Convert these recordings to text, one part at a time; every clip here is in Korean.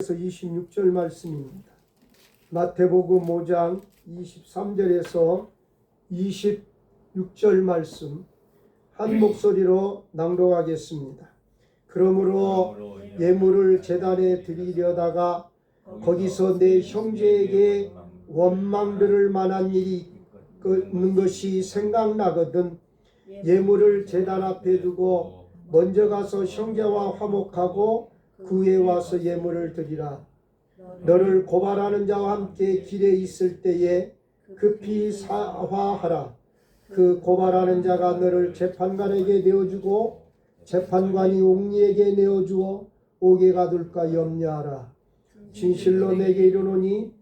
26절 말씀입니다. 마태복음 5장 23절에서 26절 말씀 한 목소리로 낭독하겠습니다. 그러므로 예물을 제단에 드리려다가 거기서 내 형제에게 원망 들을 만한 일이 있는 것이 생각나거든 예물을 제단 앞에 두고 먼저 가서 형제와 화목하고 그 후에 와서 예물을 드리라. 너를 고발하는 자와 함께 길에 있을 때에 급히 사화하라. 그 고발하는 자가 너를 재판관에게 내어주고 재판관이 옥리에게 내어주어 옥에 가둘까 염려하라. 진실로 내게 이르노니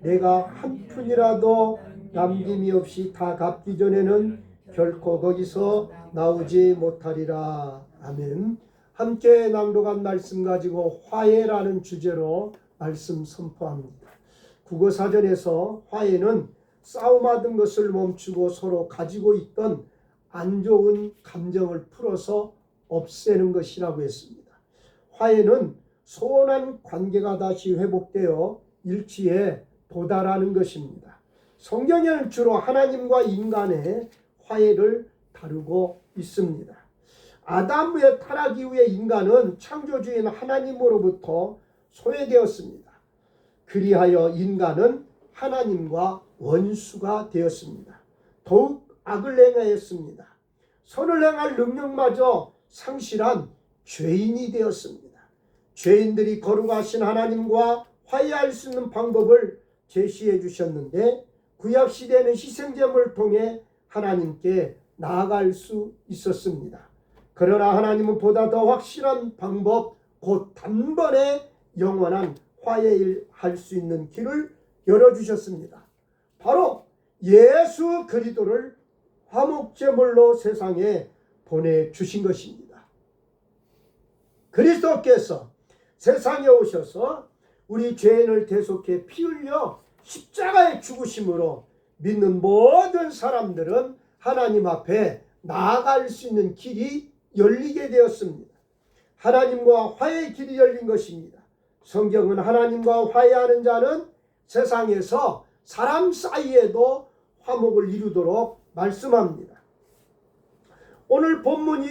내가 한 푼이라도 남김이 없이 다 갚기 전에는 결코 거기서 나오지 못하리라. 아멘. 함께 낭독한 말씀 가지고 화해라는 주제로 말씀 선포합니다. 국어사전에서 화해는 싸움하던 것을 멈추고 서로 가지고 있던 안 좋은 감정을 풀어서 없애는 것이라고 했습니다. 화해는 소원한 관계가 다시 회복되어 일치에 도달하는 것입니다. 성경에는 주로 하나님과 인간의 화해를 다루고 있습니다. 아담의 타락 이후에 인간은 창조주인 하나님으로부터 소외되었습니다. 그리하여 인간은 하나님과 원수가 되었습니다. 더욱 악을 행하였습니다. 선을 행할 능력마저 상실한 죄인이 되었습니다. 죄인들이 거룩하신 하나님과 화해할 수 있는 방법을 제시해 주셨는데 구약시대에는 희생제물을 통해 하나님께 나아갈 수 있었습니다. 그러나 하나님은 보다 더 확실한 방법, 곧 단번에 영원한 화해할 수 있는 길을 열어주셨습니다. 바로 예수 그리스도를 화목제물로 세상에 보내주신 것입니다. 그리스도께서 세상에 오셔서 우리 죄인을 대속해 피 흘려 십자가에 죽으심으로 믿는 모든 사람들은 하나님 앞에 나아갈 수 있는 길이 열리게 되었습니다. 하나님과 화해의 길이 열린 것입니다. 성경은 하나님과 화해하는 자는 세상에서 사람 사이에도 화목을 이루도록 말씀합니다. 오늘 본문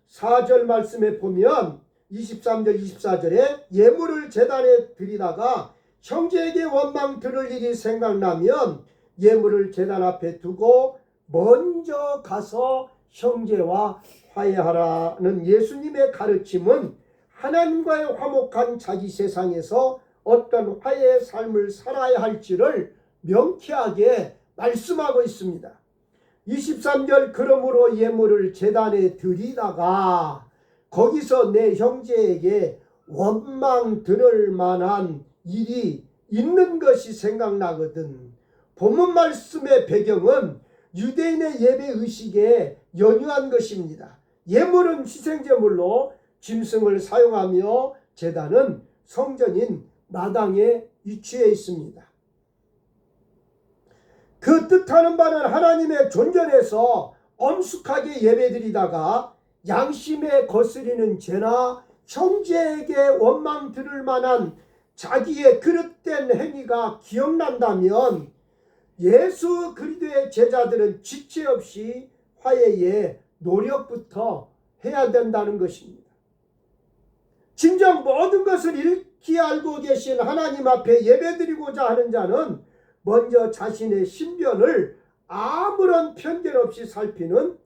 24절 말씀에 보면 23절 24절에 예물을 제단에 드리다가 형제에게 원망 들을 일이 생각나면 예물을 제단 앞에 두고 먼저 가서 형제와 화해하라는 예수님의 가르침은 하나님과의 화목한 자기 세상에서 어떤 화해의 삶을 살아야 할지를 명쾌하게 말씀하고 있습니다. 23절 그러므로 예물을 제단에 드리다가 거기서 내 형제에게 원망 들을 만한 일이 있는 것이 생각나거든. 본문 말씀의 배경은 유대인의 예배 의식에 연유한 것입니다. 예물은 희생제물로 짐승을 사용하며 제단은 성전인 마당에 위치해 있습니다. 그 뜻하는 바는 하나님의 존전에서 엄숙하게 예배드리다가 양심에 거스리는 죄나 형제에게 원망 들을 만한 자기의 그릇된 행위가 기억난다면 예수 그리스도의 제자들은 지체 없이 화해의 노력부터 해야 된다는 것입니다. 진정 모든 것을 익히 알고 계신 하나님 앞에 예배드리고자 하는 자는 먼저 자신의 신변을 아무런 편견 없이 살피는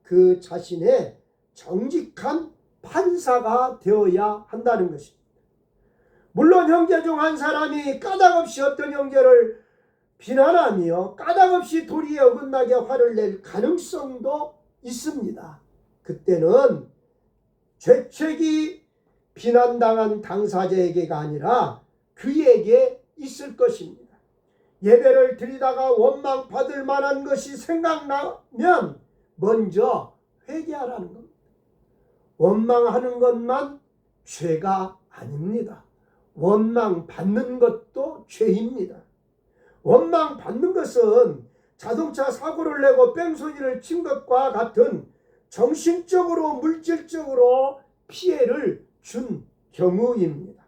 그 자신의 정직한 판사가 되어야 한다는 것입니다. 물론 형제 중 한 사람이 까닭없이 어떤 형제를 비난하며 까닭없이 도리에 어긋나게 화를 낼 가능성도 있습니다. 그때는 죄책이 비난당한 당사자에게가 아니라 그에게 있을 것입니다. 예배를 드리다가 원망 받을 만한 것이 생각나면 먼저 회개하라는 겁니다. 원망하는 것만 죄가 아닙니다. 원망 받는 것도 죄입니다. 원망 받는 것은 자동차 사고를 내고 뺑소니를 친 것과 같은 정신적으로 물질적으로 피해를 준 경우입니다.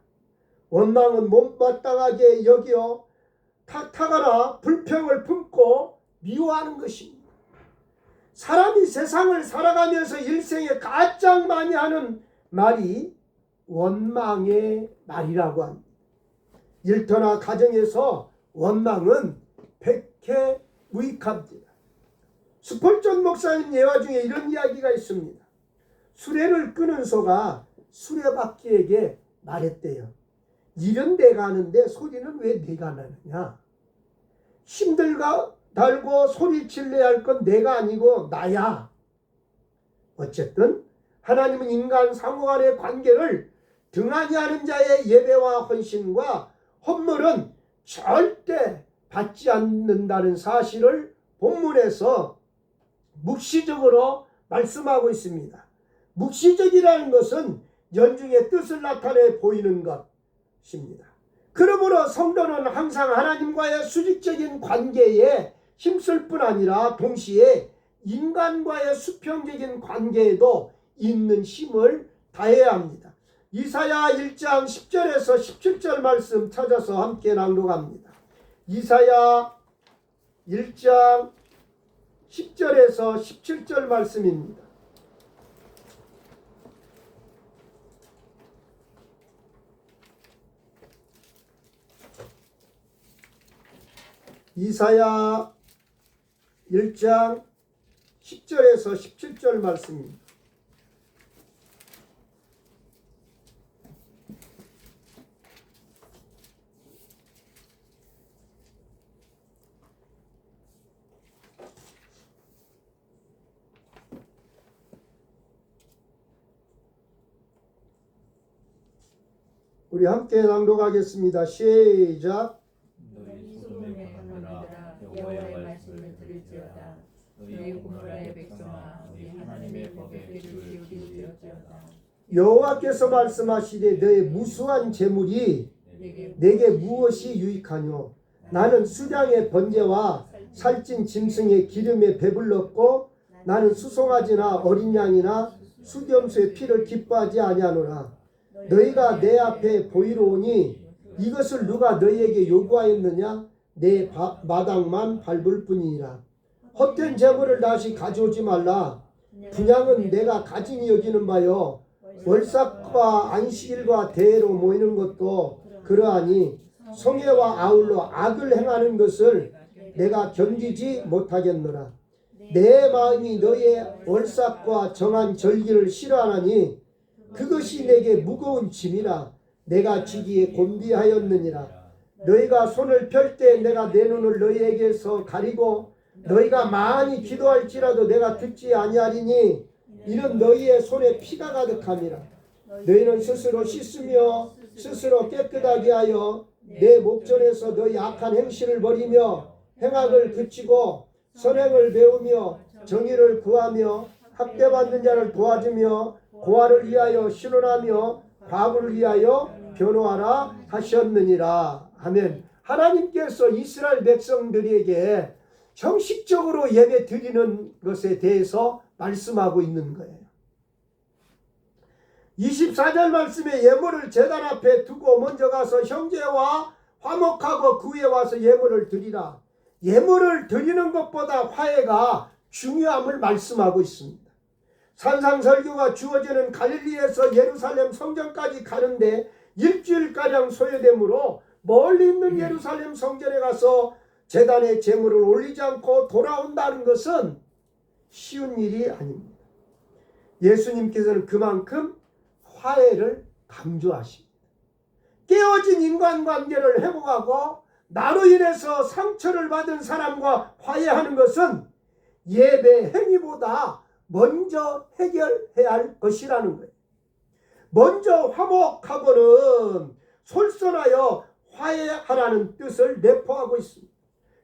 원망은 못마땅하게 여기어 탓하거나 불평을 품고 미워하는 것입니다. 사람이 세상을 살아가면서 일생에 가장 많이 하는 말이 원망의 말이라고 합니다. 일터나 가정에서 원망은 백해무익합니다. 수폴전 목사님 예화 중에 이런 이야기가 있습니다. 수레를 끄는 소가 수레바퀴에게 말했대요. 일은 내가 하는데 소리는 왜 내가 나느냐? 힘들고 달고 소리칠래야 할 건 내가 아니고 나야. 어쨌든 하나님은 인간 상호 간의 관계를 등한히 하는 자의 예배와 헌신과 헌물은 절대 받지 않는다는 사실을 본문에서 묵시적으로 말씀하고 있습니다. 묵시적이라는 것은 연중의 뜻을 나타내 보이는 것입니다. 그러므로 성도는 항상 하나님과의 수직적인 관계에 힘쓸 뿐 아니라 동시에 인간과의 수평적인 관계에도 있는 힘을 다해야 합니다. 이사야 1장 10절에서 17절 말씀 찾아서 함께 낭독합니다. 이사야 1장 10절에서 17절 말씀입니다. 이사야 1장 10절에서 17절 말씀입니다. 우리 함께 낭독하겠습니다. 시작. 너희 소돔의 강들아 여호와의 말씀을 들을지어다. 너희 고모라의 백성아 우리 하나님의 법에 귀를 기울일지어다. 여호와께서 말씀하시되 너의 무수한 재물이 내게 무엇이 유익하뇨? 나는 수량의 번제와 살찐 짐승의 기름에 배불렀고 나는 수송아지나 어린 양이나 수겸수의 피를 기뻐하지 아니하노라. 너희가 내 앞에 보이러 오니 이것을 누가 너희에게 요구하였느냐? 내 마당만 밟을 뿐이니라. 헛된 재물을 다시 가져오지 말라. 분향은 내가 가진이 여기는 바요. 월삭과 안식일과 대회로 모이는 것도 그러하니 성회와 아울러 악을 행하는 것을 내가 견디지 못하겠노라. 내 마음이 너의 월삭과 정한 절기를 싫어하나니 그것이 내게 무거운 짐이라. 내가 지기에 곤비하였느니라. 너희가 손을 펼 때 내가 내 눈을 너희에게서 가리고 너희가 많이 기도할지라도 내가 듣지 아니하리니 이는 너희의 손에 피가 가득함이라. 너희는 스스로 씻으며 스스로 깨끗하게 하여 내 목전에서 너희 악한 행실을 버리며 행악을 그치고 선행을 배우며 정의를 구하며 학대받는 자를 도와주며 고아를 위하여 신원하며 과부를 위하여 변호하라 하셨느니라. 아멘. 하나님께서 이스라엘 백성들에게 형식적으로 예배 드리는 것에 대해서 말씀하고 있는 거예요. 24절 말씀에 예물을 제단 앞에 두고 먼저 가서 형제와 화목하고 그 위에 와서 예물을 드리라. 예물을 드리는 것보다 화해가 중요함을 말씀하고 있습니다. 산상설교가 주어지는 갈릴리에서 예루살렘 성전까지 가는데 일주일가량 소요되므로 멀리 있는 예루살렘 성전에 가서 제단에 제물을 올리지 않고 돌아온다는 것은 쉬운 일이 아닙니다. 예수님께서는 그만큼 화해를 강조하십니다. 깨어진 인간관계를 회복하고 나로 인해서 상처를 받은 사람과 화해하는 것은 예배 행위보다 먼저 해결해야 할 것이라는 거예요. 먼저 화목하고는 솔선하여 화해하라는 뜻을 내포하고 있습니다.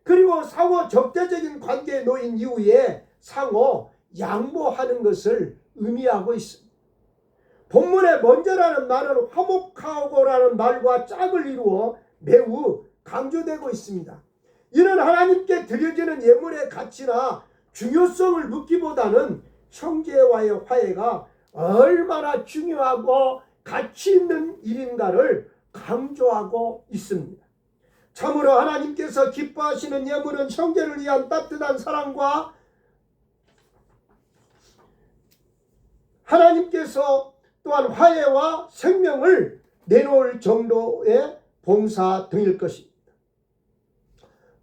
그리고 상호 적대적인 관계에 놓인 이후에 상호 양보하는 것을 의미하고 있습니다. 본문의 먼저라는 말은 화목하고라는 말과 짝을 이루어 매우 강조되고 있습니다. 이는 하나님께 드려지는 예물의 가치나 중요성을 묻기보다는 형제와의 화해가 얼마나 중요하고 가치 있는 일인가를 강조하고 있습니다. 참으로 하나님께서 기뻐하시는 예물은 형제를 위한 따뜻한 사랑과 하나님께서 또한 화해와 생명을 내놓을 정도의 봉사 등일 것입니다.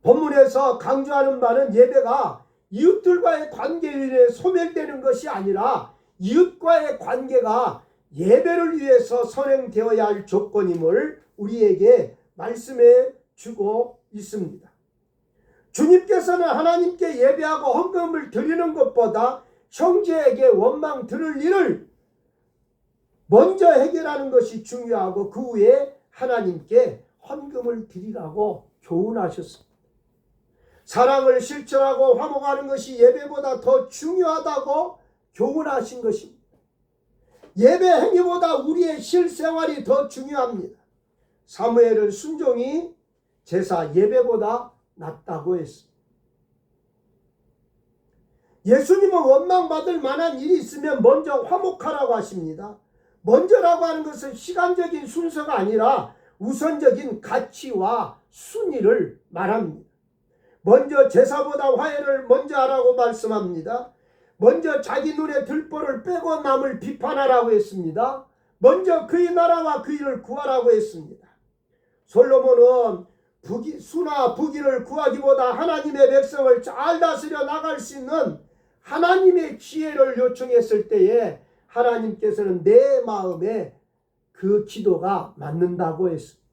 본문에서 강조하는 바는 예배가 이웃들과의 관계로 인해 소멸되는 것이 아니라 이웃과의 관계가 예배를 위해서 선행되어야 할 조건임을 우리에게 말씀해 주고 있습니다. 주님께서는 하나님께 예배하고 헌금을 드리는 것보다 형제에게 원망 들을 일을 먼저 해결하는 것이 중요하고 그 후에 하나님께 헌금을 드리라고 교훈하셨습니다. 사랑을 실천하고 화목하는 것이 예배보다 더 중요하다고 교훈하신 것입니다. 예배 행위보다 우리의 실생활이 더 중요합니다. 사무엘은 순종이 제사 예배보다 낫다고 했습니다. 예수님은 원망받을 만한 일이 있으면 먼저 화목하라고 하십니다. 먼저라고 하는 것은 시간적인 순서가 아니라 우선적인 가치와 순위를 말합니다. 먼저 제사보다 화해를 먼저 하라고 말씀합니다. 먼저 자기 눈에 들보를 빼고 남을 비판하라고 했습니다. 먼저 그의 나라와 그 일을 구하라고 했습니다. 솔로몬은 수나 부귀를 구하기보다 하나님의 백성을 잘 다스려 나갈 수 있는 하나님의 지혜를 요청했을 때에 하나님께서는 내 마음에 그 기도가 맞는다고 했습니다.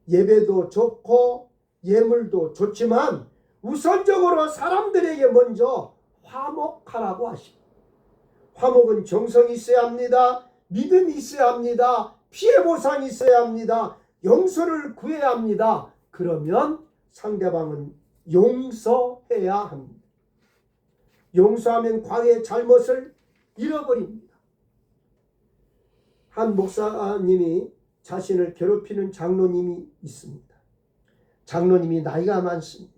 예배도 좋고 예물도 좋지만 우선적으로 사람들에게 먼저 화목하라고 하십니다. 화목은 정성이 있어야 합니다. 믿음이 있어야 합니다. 피해 보상이 있어야 합니다. 용서를 구해야 합니다. 그러면 상대방은 용서해야 합니다. 용서하면 과거의 잘못을 잃어버립니다. 한 목사님이 자신을 괴롭히는 장로님이 있습니다. 장로님이 나이가 많습니다.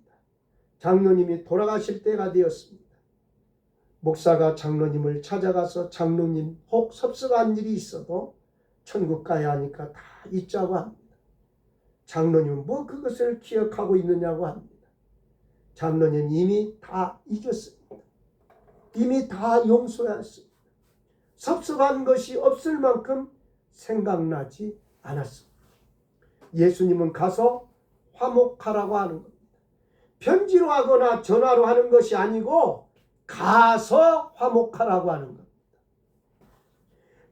장로님이 돌아가실 때가 되었습니다. 목사가 장로님을 찾아가서 장로님 혹 섭섭한 일이 있어도 천국 가야 하니까 다 잊자고 합니다. 장로님은 뭐 그것을 기억하고 있느냐고 합니다. 장로님 이미 다 잊었습니다. 이미 다 용서했습니다. 섭섭한 것이 없을 만큼 생각나지 않았습니다. 예수님은 가서 화목하라고 하는 겁니다. 편지로 하거나 전화로 하는 것이 아니고 가서 화목하라고 하는 겁니다.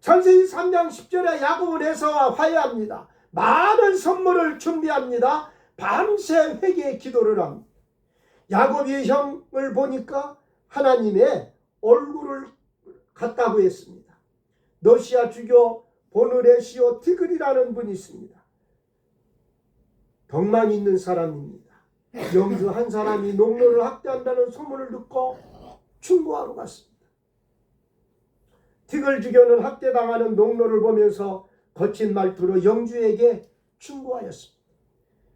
창세기 3장 10절에 야곱은 에사와 화해합니다. 많은 선물을 준비합니다. 밤새 회개 기도를 합니다. 야곱이 형을 보니까 하나님의 얼굴을 같다고 했습니다. 너시아 주교 보느레시오 티글이라는 분이 있습니다. 덕망 있는 사람입니다. 영주 한 사람이 농로를 학대한다는 소문을 듣고 충고하러 갔습니다. 티글 주교는 학대당하는 농로를 보면서 거친 말투로 영주에게 충고하였습니다.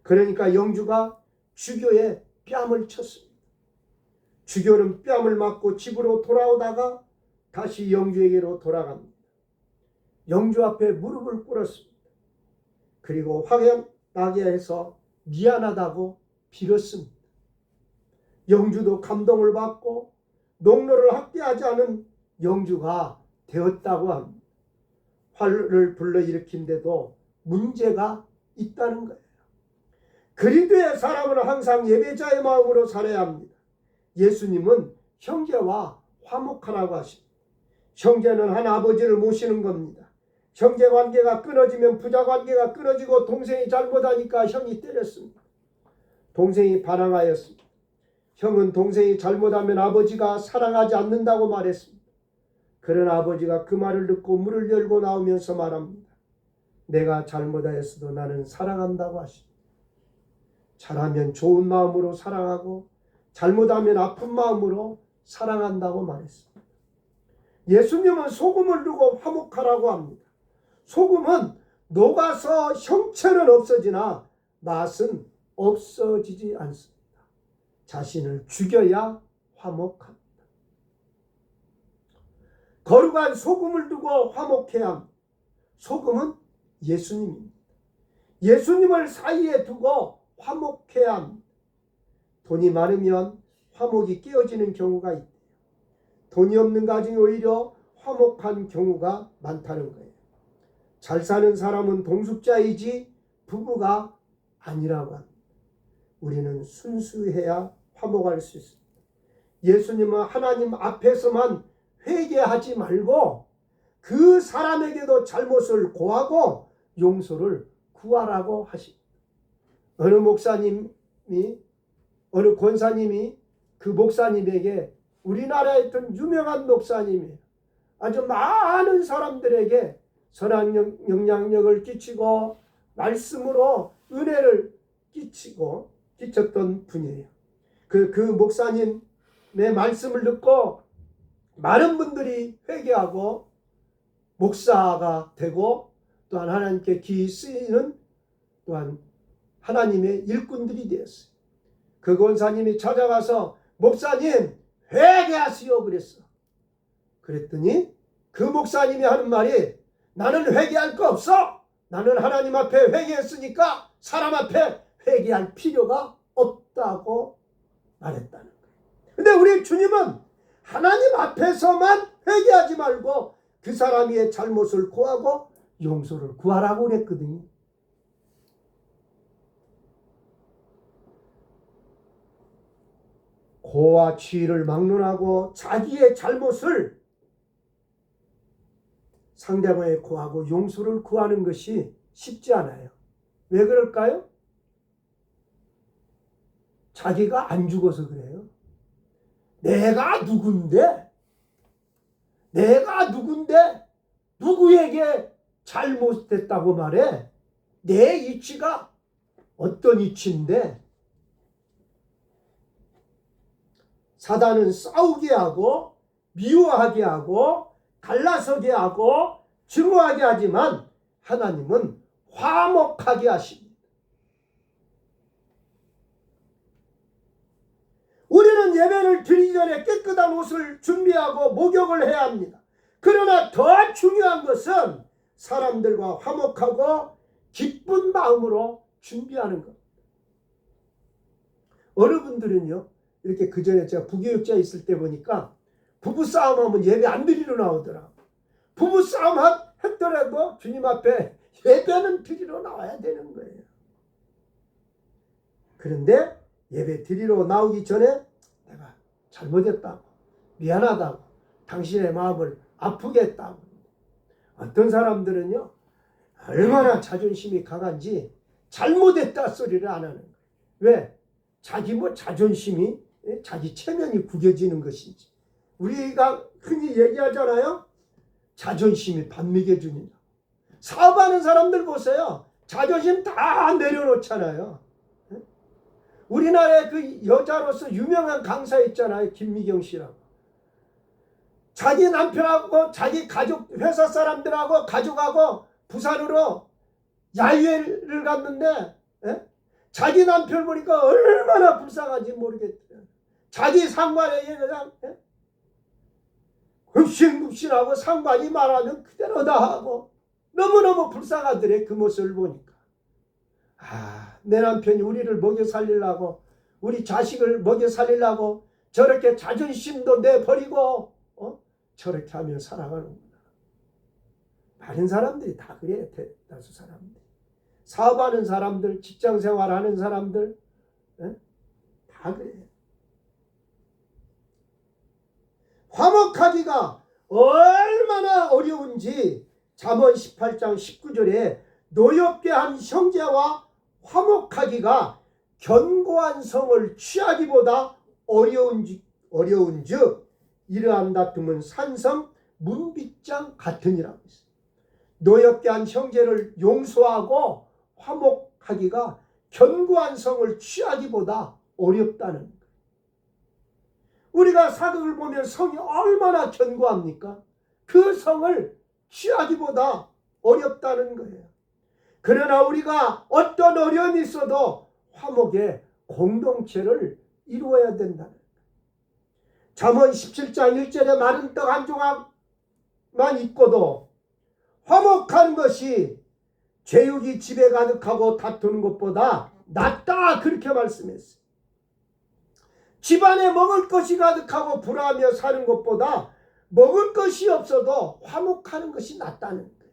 그러니까 영주가 주교의 뺨을 쳤습니다. 주교는 뺨을 맞고 집으로 돌아오다가 다시 영주에게로 돌아갑니다. 영주 앞에 무릎을 꿇었습니다. 그리고 확연하게 해서 미안하다고 빌었습니다. 영주도 감동을 받고 농로를 학대하지 않은 영주가 되었다고 합니다. 화를 불러일으킨데도 문제가 있다는 거예요. 그리스도의 사람은 항상 예배자의 마음으로 살아야 합니다. 예수님은 형제와 화목하라고 하십니다. 형제는 한 아버지를 모시는 겁니다. 형제 관계가 끊어지면 부자 관계가 끊어지고 동생이 잘못하니까 형이 때렸습니다. 동생이 반항하였습니다. 형은 동생이 잘못하면 아버지가 사랑하지 않는다고 말했습니다. 그런 아버지가 그 말을 듣고 문을 열고 나오면서 말합니다. 내가 잘못하였어도 나는 사랑한다고 하십니다. 잘하면 좋은 마음으로 사랑하고 잘못하면 아픈 마음으로 사랑한다고 말했습니다. 예수님은 소금을 두고 화목하라고 합니다. 소금은 녹아서 형체는 없어지나 맛은 없어지지 않습니다. 자신을 죽여야 화목합니다. 거룩한 소금을 두고 화목해야 합니다. 소금은 예수님입니다. 예수님을 사이에 두고 화목해야 합니다. 돈이 많으면 화목이 깨어지는 경우가 있대요. 돈이 없는 가정이 오히려 화목한 경우가 많다는 거예요. 잘 사는 사람은 동숙자이지 부부가 아니라고 합니다. 우리는 순수해야 화목할 수 있습니다. 예수님은 하나님 앞에서만 회개하지 말고 그 사람에게도 잘못을 고하고 용서를 구하라고 하십니다. 어느 목사님이, 어느 권사님이 그 목사님에게, 우리나라에 있던 유명한 목사님이에요. 아주 많은 사람들에게 선한 영향력을 끼치고 말씀으로 은혜를 끼쳤던 분이에요. 그 목사님의 말씀을 듣고 많은 분들이 회개하고 목사가 되고 또한 하나님께 기이 쓰이는 또한 하나님의 일꾼들이 되었어요. 그 권사님이 찾아가서 목사님 회개하시오 그랬어. 그랬더니 그 목사님이 하는 말이, 나는 회개할 거 없어. 나는 하나님 앞에 회개했으니까 사람 앞에 회개할 필요가 없다고 말했다는 거예요. 근데 우리 주님은 하나님 앞에서만 회개하지 말고 그 사람의 잘못을 고하고 용서를 구하라고 그랬거든요. 고와 치의를 막론하고 자기의 잘못을 상대방에 고하고 용서를 구하는 것이 쉽지 않아요. 왜 그럴까요? 자기가 안 죽어서 그래요. 내가 누군데 누구에게 잘못됐다고 말해? 내 이치가 어떤 이치인데? 사단은 싸우게 하고 미워하게 하고 갈라서게 하고 증오하게 하지만 하나님은 화목하게 하십니다. 우리는 예배를 드리기 전에 깨끗한 옷을 준비하고 목욕을 해야 합니다. 그러나 더 중요한 것은 사람들과 화목하고 기쁜 마음으로 준비하는 것. 어느 분들은요, 이렇게 그 전에 제가 부교육자 있을 때 보니까 부부싸움하면 예배 안 드리러 나오더라. 부부싸움 했더라도 주님 앞에 예배는 드리러 나와야 되는 거예요. 그런데 예배 드리러 나오기 전에 내가 잘못했다고, 미안하다고, 당신의 마음을 아프게 했다고. 어떤 사람들은요, 얼마나 자존심이 강한지 잘못했다 소리를 안 하는 거예요. 왜? 자기 자존심이, 자기 체면이 구겨지는 것인지. 우리가 흔히 얘기하잖아요. 자존심이 반미겨주는. 사업하는 사람들 보세요. 자존심 다 내려놓잖아요. 우리나라에 그 여자로서 유명한 강사 있잖아요. 김미경 씨라고. 자기 남편하고 자기 가족, 회사 사람들하고 가족하고 부산으로 야유회를 갔는데 자기 남편 보니까 얼마나 불쌍한지 모르겠더라고요. 자기 상관에게 그냥 굽신굽신하고 상관이 말하면 그대로 다 하고 너무너무 불쌍하더래. 그 모습을 보니까. 내 남편이 우리를 먹여 살리려고, 우리 자식을 먹여 살리려고 저렇게 자존심도 내버리고 저렇게 하며 살아가는구나. 많은 사람들이 다 그래요. 대다수 사람들. 사업하는 사람들, 직장생활하는 사람들 다 그래요. 화목하기가 얼마나 어려운지 잠언 18장 19절에 노엽게 한 형제와 화목하기가 견고한 성을 취하기보다 어려운즉 이러한 다툼은 산성 문빗장 같으니라고 했어요. 노엽게 한 형제를 용서하고 화목하기가 견고한 성을 취하기보다 어렵다는 거예요. 우리가 사극을 보면 성이 얼마나 견고합니까? 그 성을 취하기보다 어렵다는 거예요. 그러나 우리가 어떤 어려움이 있어도 화목의 공동체를 이루어야 된다는 거예요. 잠언 17장 1절에 마른 떡 한 조각만 있고도 화목한 것이 죄욕이 집에 가득하고 다투는 것보다 낫다 그렇게 말씀했어요. 집안에 먹을 것이 가득하고 불화하며 사는 것보다 먹을 것이 없어도 화목하는 것이 낫다는 거예요.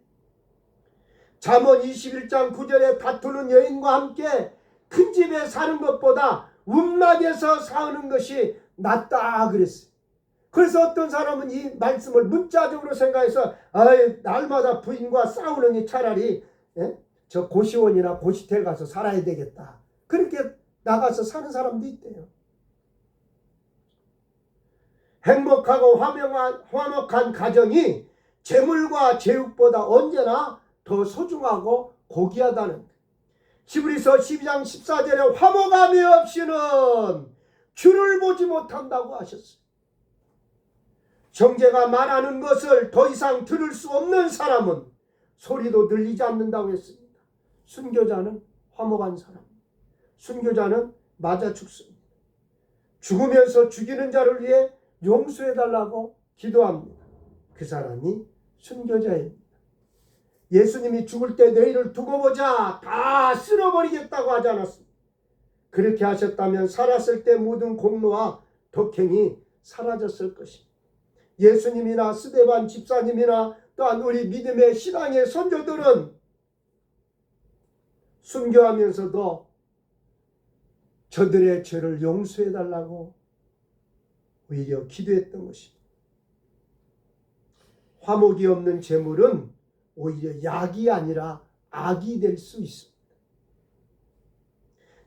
잠언 21장 9절에 다투는 여인과 함께 큰 집에 사는 것보다 움락에서 사는 것이 낫다 그랬어요. 그래서 어떤 사람은 이 말씀을 문자적으로 생각해서 날마다 부인과 싸우느니 차라리 저 고시원이나 고시텔 가서 살아야 되겠다. 그렇게 나가서 사는 사람도 있대요. 행복하고 화목한 가정이 재물과 제육보다 언제나 더 소중하고 고귀하다는 거예요. 히브리서 12장 14절에 화목함이 없이는 주를 보지 못한다고 하셨어요. 형제가 말하는 것을 더 이상 들을 수 없는 사람은 소리도 들리지 않는다고 했습니다. 순교자는 화목한 사람, 순교자는 맞아 죽습니다. 죽으면서 죽이는 자를 위해 용서해달라고 기도합니다. 그 사람이 순교자입니다. 예수님이 죽을 때 너희를 두고 보자 다 쓸어버리겠다고 하지 않았습니다. 그렇게 하셨다면 살았을 때 모든 공로와 덕행이 사라졌을 것입니다. 예수님이나 스데반 집사님이나 또한 우리 믿음의 신앙의 선조들은 순교하면서도 저들의 죄를 용서해달라고 오히려 기도했던 것입니다. 화목이 없는 재물은 오히려 약이 아니라 악이 될 수 있습니다.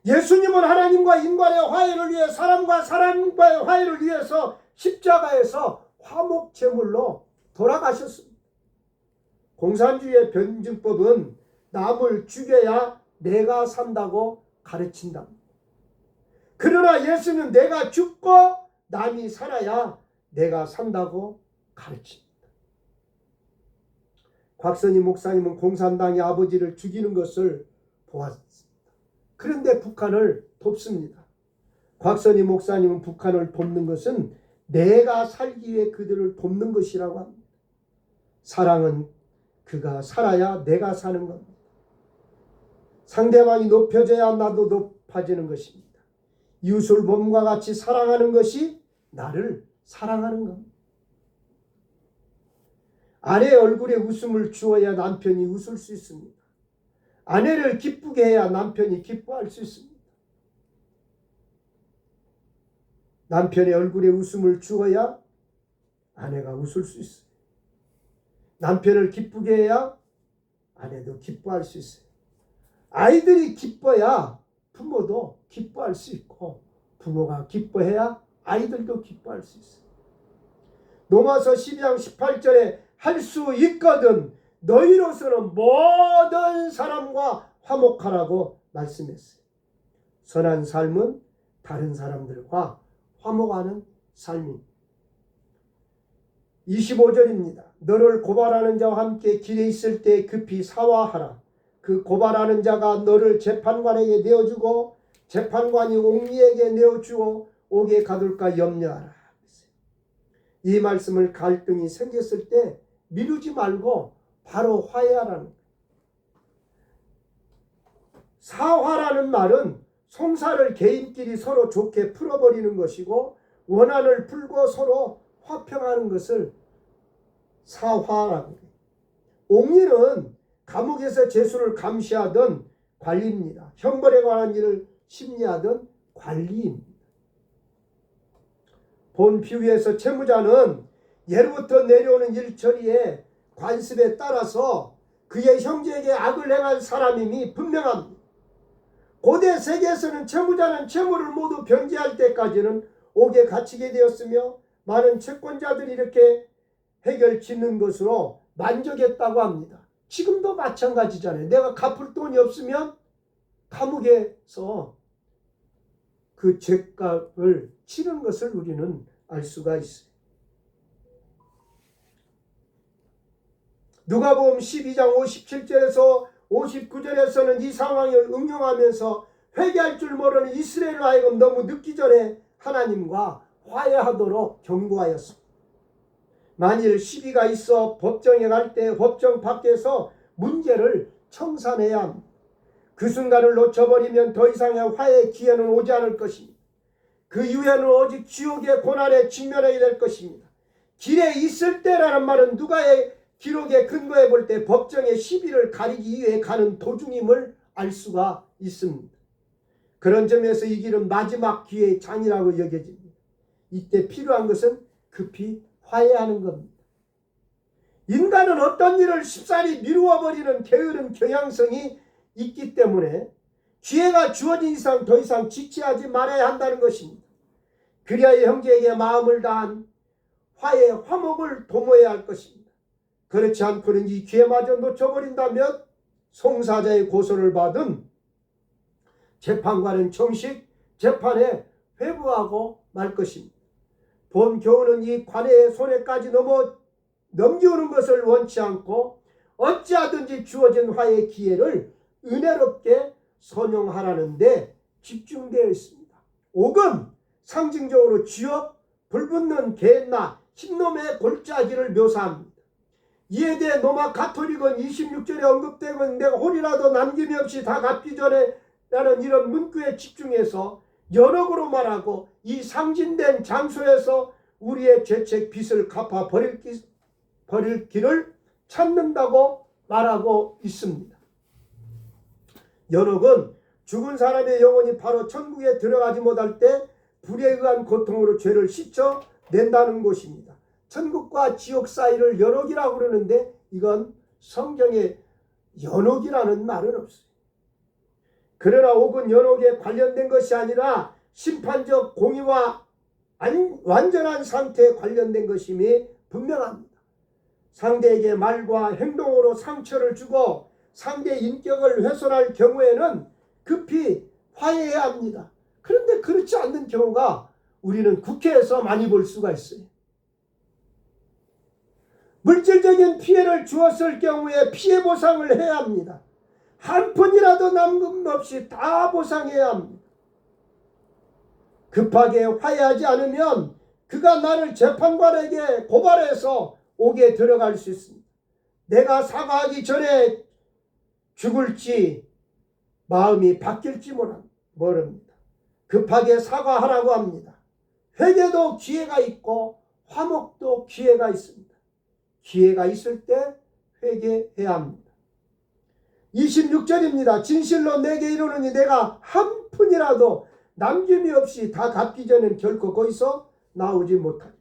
예수님은 하나님과 인간의 화해를 위해 사람과 사람과의 화해를 위해서 십자가에서 화목 제물로 돌아가셨습니다. 공산주의의 변증법은 남을 죽여야 내가 산다고 가르친다. 그러나 예수는 내가 죽고 남이 살아야 내가 산다고 가르칩니다. 곽선희 목사님은 공산당이 아버지를 죽이는 것을 보았습니다. 그런데 북한을 돕습니다. 곽선희 목사님은 북한을 돕는 것은 내가 살기 위해 그들을 돕는 것이라고 합니다. 사랑은 그가 살아야 내가 사는 겁니다. 상대방이 높여져야 나도 높아지는 것입니다. 이웃을 몸과 같이 사랑하는 것이 나를 사랑하는 겁니다. 아내의 얼굴에 웃음을 주어야 남편이 웃을 수 있습니다. 아내를 기쁘게 해야 남편이 기뻐할 수 있습니다. 남편의 얼굴에 웃음을 주어야 아내가 웃을 수 있어요. 남편을 기쁘게 해야 아내도 기뻐할 수 있어요. 아이들이 기뻐야 부모도 기뻐할 수 있고, 부모가 기뻐해야 아이들도 기뻐할 수 있어요. 로마서 12장 18절에 할 수 있거든 너희로서는 모든 사람과 화목하라고 말씀했어요. 선한 삶은 다른 사람들과 화목하는 삶입니다. 25절입니다. 너를 고발하는 자와 함께 길에 있을 때 급히 사화하라. 그 고발하는 자가 너를 재판관에게 내어주고 재판관이 옥리에게 내어주어 옥에 가둘까 염려하라. 이 말씀을 갈등이 생겼을 때 미루지 말고 바로 화해하라는 거예요. 사화라는 말은 송사를 개인끼리 서로 좋게 풀어버리는 것이고 원한을 풀고 서로 화평하는 것을 사화라고 해요. 옥리는 감옥에서 죄수를 감시하던 관리입니다. 형벌에 관한 일을 심리하던 관리입니다. 본 비유에서 채무자는 예로부터 내려오는 일처리에 관습에 따라서 그의 형제에게 악을 행한 사람임이 분명합니다. 고대 세계에서는 채무자는 채무를 모두 변제할 때까지는 옥에 갇히게 되었으며 많은 채권자들이 이렇게 해결 짓는 것으로 만족했다고 합니다. 지금도 마찬가지잖아요. 내가 갚을 돈이 없으면 감옥에서 그 죄값을 치르는 것을 우리는 알 수가 있어요. 누가복음 12장 57절에서 59절에서는 이 상황을 응용하면서 회개할 줄 모르는 이스라엘로 하여금 너무 늦기 전에 하나님과 화해하도록 경고하였습니다. 만일 시비가 있어 법정에 갈 때 법정 밖에서 문제를 청산해야 합니다. 그 순간을 놓쳐버리면 더 이상의 화해의 기회는 오지 않을 것입니다. 그 이후에는 오직 지옥의 고난에 직면하게 될 것입니다. 길에 있을 때라는 말은 누가의 기록에 근거해 볼 때 법정의 시비를 가리기 위해 가는 도중임을 알 수가 있습니다. 그런 점에서 이 길은 마지막 기회의 장이라고 여겨집니다. 이때 필요한 것은 급히 화해하는 겁니다. 인간은 어떤 일을 쉽사리 미루어 버리는 게으른 경향성이 있기 때문에 기회가 주어진 이상 더 이상 지체하지 말아야 한다는 것입니다. 그리하여 형제에게 마음을 다한 화해 화목을 도모해야 할 것입니다. 그렇지 않고는 이 기회마저 놓쳐버린다면 송사자의 고소를 받은 재판관은 정식 재판에 회부하고 말 것입니다. 본 교훈은 이 관해의 손에까지 넘기우는 것을 원치 않고 어찌하든지 주어진 화해의 기회를 은혜롭게 선용하라는 데 집중되어 있습니다. 5금 상징적으로 쥐어 불붙는 개나 흰놈의 골짜기를 묘사합니다. 이에 대해 로마 가톨릭은 26절에 언급되고 내가 홀이라도 남김이 없이 다 갚기 전에 라는 이런 문구에 집중해서 연옥으로 말하고 이 상징된 장소에서 우리의 죄책 빚을 갚아 버릴 길을 찾는다고 말하고 있습니다. 연옥은 죽은 사람의 영혼이 바로 천국에 들어가지 못할 때 불에 의한 고통으로 죄를 씻어낸다는 곳입니다. 천국과 지옥 사이를 연옥이라고 그러는데 이건 성경에 연옥이라는 말은 없어요. 그러나 옥은 연옥에 관련된 것이 아니라 심판적 공의와 완전한 상태에 관련된 것임이 분명합니다. 상대에게 말과 행동으로 상처를 주고 상대의 인격을 훼손할 경우에는 급히 화해해야 합니다. 그런데 그렇지 않는 경우가 우리는 국회에서 많이 볼 수가 있어요. 물질적인 피해를 주었을 경우에 피해 보상을 해야 합니다. 한 푼이라도 남김없이 다 보상해야 합니다. 급하게 화해하지 않으면 그가 나를 재판관에게 고발해서 옥에 들어갈 수 있습니다. 내가 사과하기 전에 죽을지 마음이 바뀔지 모릅니다. 급하게 사과하라고 합니다. 회개도 기회가 있고 화목도 기회가 있습니다. 기회가 있을 때 회개해야 합니다. 26절입니다. 진실로 내게 이르노니 내가 한 푼이라도 남김이 없이 다 갚기 전엔 결코 거기서 나오지 못하리라.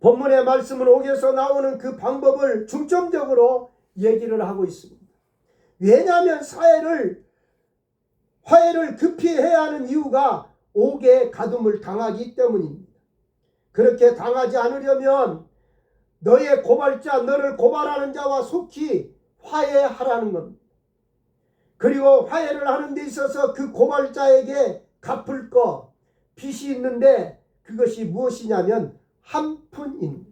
본문의 말씀은 옥에서 나오는 그 방법을 중점적으로 얘기를 하고 있습니다. 왜냐하면 화해를 급히 해야 하는 이유가 옥에 가둠을 당하기 때문입니다. 그렇게 당하지 않으려면 너의 고발자, 너를 고발하는 자와 속히 화해하라는 겁니다. 그리고 화해를 하는 데 있어서 그 고발자에게 갚을 빚이 있는데 그것이 무엇이냐면 한 푼입니다.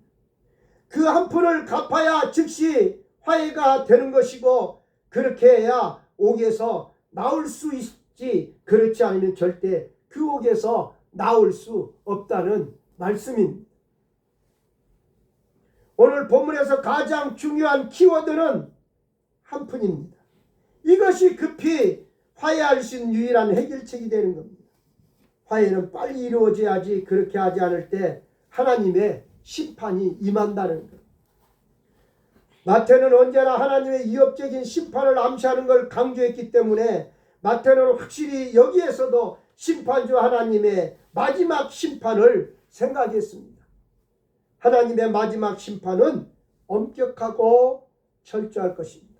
그 한 푼을 갚아야 즉시 화해가 되는 것이고 그렇게 해야 옥에서 나올 수 있지 그렇지 않으면 절대 그 옥에서 나올 수 없다는 말씀입니다. 오늘 본문에서 가장 중요한 키워드는 한 푼입니다. 이것이 급히 화해할 수 있는 유일한 해결책이 되는 겁니다. 화해는 빨리 이루어져야지 그렇게 하지 않을 때 하나님의 심판이 임한다는 겁니다. 마태는 언제나 하나님의 위협적인 심판을 암시하는 걸 강조했기 때문에 마태는 확실히 여기에서도 심판주 하나님의 마지막 심판을 생각했습니다. 하나님의 마지막 심판은 엄격하고 철저할 것입니다.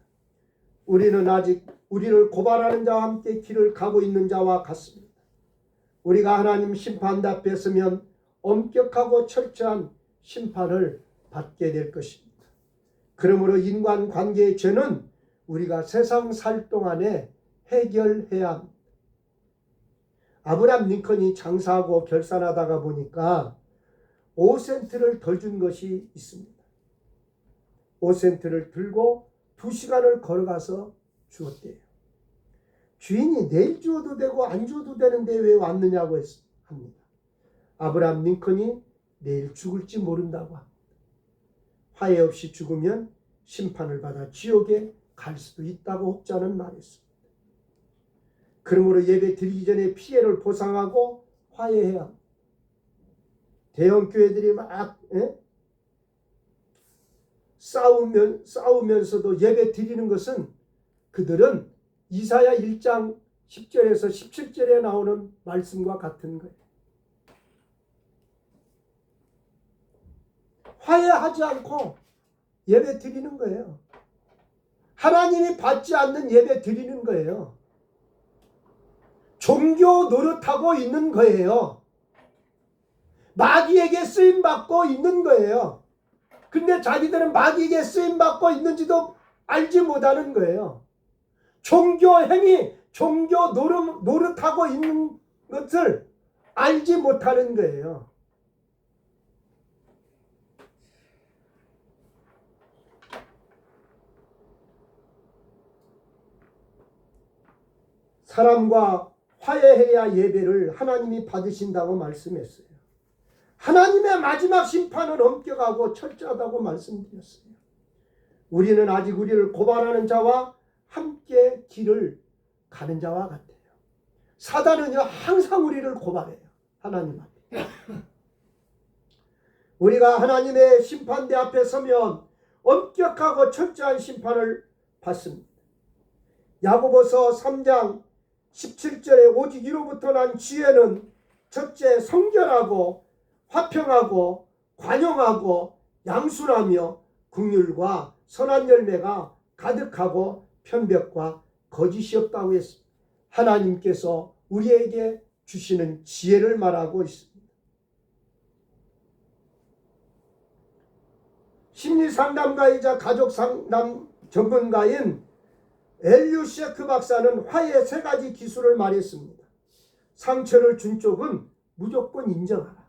우리는 아직 우리를 고발하는 자와 함께 길을 가고 있는 자와 같습니다. 우리가 하나님 심판 앞에 서면 엄격하고 철저한 심판을 받게 될 것입니다. 그러므로 인간관계의 죄는 우리가 세상 살 동안에 해결해야 합니다. 아브라함 링컨이 장사하고 결산하다가 보니까 5센트를 덜 준 것이 있습니다. 5센트를 들고 2시간을 걸어가서 주었대요. 주인이 내일 주어도 되고 안 주어도 되는데 왜 왔느냐고 합니다. 아브라함 링컨이 내일 죽을지 모른다고 합니다. 화해 없이 죽으면 심판을 받아 지옥에 갈 수도 있다고 혹자는 말했습니다. 그러므로 예배 드리기 전에 피해를 보상하고 화해해야 합니다. 대형 교회들이 막 싸우면서도 예배 드리는 것은 그들은 이사야 1장 10절에서 17절에 나오는 말씀과 같은 거예요. 화해하지 않고 예배 드리는 거예요. 하나님이 받지 않는 예배 드리는 거예요. 종교 노릇하고 있는 거예요. 마귀에게 쓰임받고 있는 거예요. 근데 자기들은 마귀에게 쓰임받고 있는지도 알지 못하는 거예요. 종교 행위, 종교 노릇하고 있는 것을 알지 못하는 거예요. 사람과 화해해야 예배를 하나님이 받으신다고 말씀했어요. 하나님의 마지막 심판은 엄격하고 철저하다고 말씀드렸어요. 우리는 아직 우리를 고발하는 자와 함께 길을 가는 자와 같아요. 사단은요 항상 우리를 고발해요. 하나님 앞에. 우리가 하나님의 심판대 앞에 서면 엄격하고 철저한 심판을 받습니다. 야고보서 3장 17절에 오직 이로부터 난 지혜는 첫째 성결하고 화평하고 관용하고 양순하며 긍휼과 선한 열매가 가득하고 편벽과 거짓이 없다고 했습니다. 하나님께서 우리에게 주시는 지혜를 말하고 있습니다. 심리상담가이자 가족상담 전문가인 엘류 셰크 박사는 화해의 3가지 기술을 말했습니다. 상처를 준 쪽은 무조건 인정하라.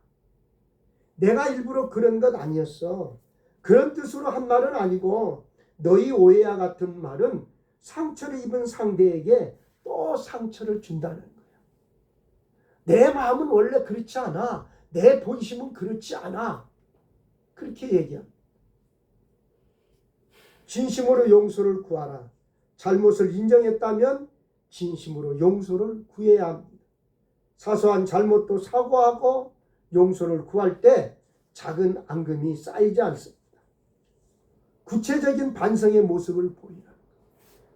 내가 일부러 그런 것 아니었어. 그런 뜻으로 한 말은 아니고 너희 오해와 같은 말은 상처를 입은 상대에게 또 상처를 준다는 거예요. 내 마음은 원래 그렇지 않아. 내 본심은 그렇지 않아. 그렇게 얘기합니다. 진심으로 용서를 구하라. 잘못을 인정했다면 진심으로 용서를 구해야 합니다. 사소한 잘못도 사과하고 용서를 구할 때 작은 앙금이 쌓이지 않습니다. 구체적인 반성의 모습을 보이라.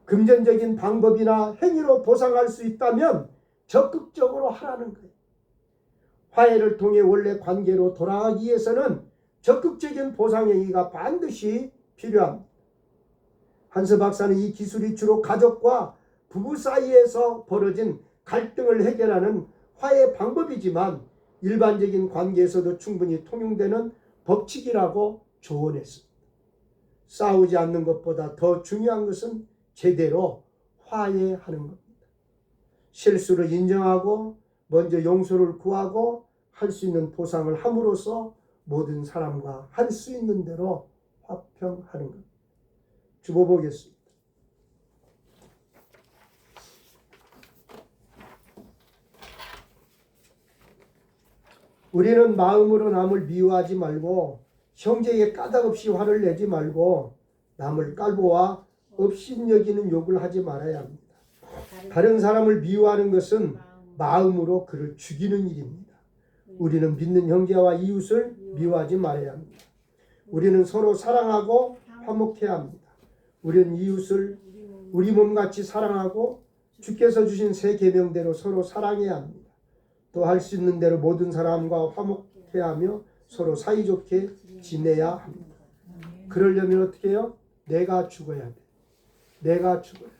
금전적인 방법이나 행위로 보상할 수 있다면 적극적으로 하라는 거예요. 화해를 통해 원래 관계로 돌아가기 위해서는 적극적인 보상 행위가 반드시 필요합니다. 한스 박사는 이 기술이 주로 가족과 부부 사이에서 벌어진 갈등을 해결하는 화해 방법이지만 일반적인 관계에서도 충분히 통용되는 법칙이라고 조언했습니다. 싸우지 않는 것보다 더 중요한 것은 제대로 화해하는 겁니다. 실수를 인정하고 먼저 용서를 구하고 할 수 있는 보상을 함으로써 모든 사람과 할 수 있는 대로 화평하는 겁니다. 주보 보겠습니다. 우리는 마음으로 남을 미워하지 말고 형제에게 까닭없이 화를 내지 말고 남을 깔보아 업신여기는 욕을 하지 말아야 합니다. 다른 사람을 미워하는 것은 마음으로 그를 죽이는 일입니다. 우리는 믿는 형제와 이웃을 미워하지 말아야 합니다. 우리는 서로 사랑하고 화목해야 합니다. 우리는 이웃을 우리 몸같이 사랑하고 주께서 주신 새 계명대로 서로 사랑해야 합니다. 또 할 수 있는 대로 모든 사람과 화목해야 하며 서로 사이좋게 지내야 합니다. 그러려면 어떻게 해요? 내가 죽어야 돼. 내가 죽어야 돼.